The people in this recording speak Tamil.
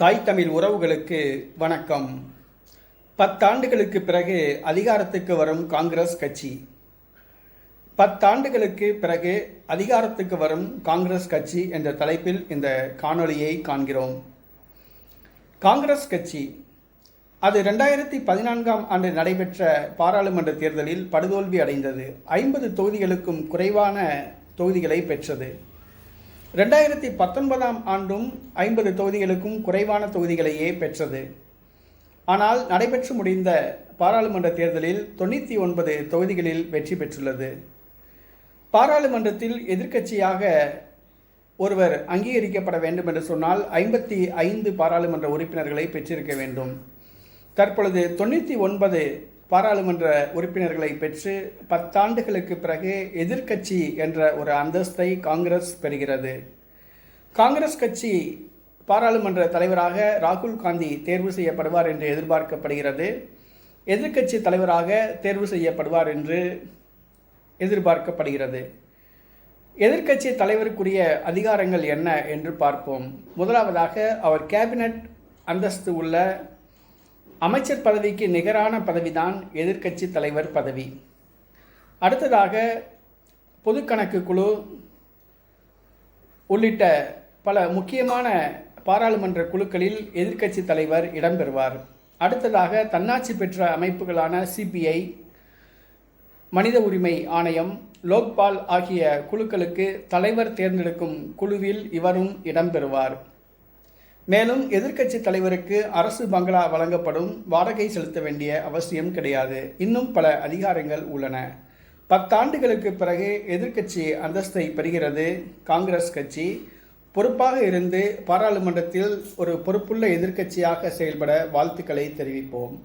தாய் தமிழ் உறவுகளுக்கு வணக்கம். 10 ஆண்டுகளுக்கு பிறகு அதிகாரத்துக்கு வரும் காங்கிரஸ் கட்சி. 10 ஆண்டுகளுக்கு பிறகு அதிகாரத்துக்கு வரும் காங்கிரஸ் கட்சி என்ற தலைப்பில் இந்த காணொளியை காண்கிறோம். காங்கிரஸ் கட்சி அது 2014ஆம் ஆண்டு நடைபெற்ற பாராளுமன்ற தேர்தலில் படுதோல்வி அடைந்தது. 50 தொகுதிகளுக்கும் குறைவான தொகுதிகளை பெற்றது. 2019ஆம் ஆண்டும் 50 தொகுதிகளுக்கும் குறைவான தொகுதிகளையே பெற்றது. ஆனால் நடைபெற்று முடிந்த பாராளுமன்ற தேர்தலில் 99 தொகுதிகளில் வெற்றி பெற்றுள்ளது. பாராளுமன்றத்தில் எதிர்க்கட்சியாக ஒருவர் அங்கீகரிக்கப்பட வேண்டும் என்று சொன்னால் 55 பாராளுமன்ற உறுப்பினர்களை பெற்றிருக்க வேண்டும். தற்பொழுது 99 பாராளுமன்ற உறுப்பினர்களை பெற்று 10 ஆண்டுகளுக்கு பிறகு எதிர்க்கட்சி என்ற ஒரு அந்தஸ்தை காங்கிரஸ் பெறுகிறது. காங்கிரஸ் கட்சி பாராளுமன்ற தலைவராக ராகுல் காந்தி தேர்வு செய்யப்படுவார் என்று எதிர்பார்க்கப்படுகிறது. எதிர்க்கட்சி தலைவராக தேர்வு செய்யப்படுவார் என்று எதிர்பார்க்கப்படுகிறது. எதிர்க்கட்சி தலைவருக்குரிய அதிகாரங்கள் என்ன என்று பார்ப்போம். முதலாவதாக அவர் கேபினட் அந்தஸ்து உள்ள அமைச்சர் பதவிக்கு நிகரான பதவிதான் எதிர்க்கட்சி தலைவர் பதவி. அடுத்ததாக பொதுக்கணக்கு குழு உள்ளிட்ட பல முக்கியமான பாராளுமன்ற குழுக்களில் எதிர்க்கட்சி தலைவர் இடம்பெறுவார். அடுத்ததாக தன்னாட்சி பெற்ற அமைப்புகளான சிபிஐ, மனித உரிமை ஆணையம், லோக்பால் ஆகிய குழுக்களுக்கு தலைவர் தேர்ந்தெடுக்கும் குழுவில் இவரும் இடம்பெறுவார். மேலும் எதிர்க்கட்சி தலைவருக்கு அரசு பங்களா வழங்கப்படும், வாடகை செலுத்த வேண்டிய அவசியம் கிடையாது. இன்னும் பல அதிகாரங்கள் உள்ளன. 10 ஆண்டுகளுக்கு பிறகு எதிர்க்கட்சி அந்தஸ்தை பெறுகிறது காங்கிரஸ் கட்சி. பொறுப்பாக இருந்து பாராளுமன்றத்தில் ஒரு பொறுப்புள்ள எதிர்க்கட்சியாக செயல்பட வாழ்த்துக்களை தெரிவிப்போம்.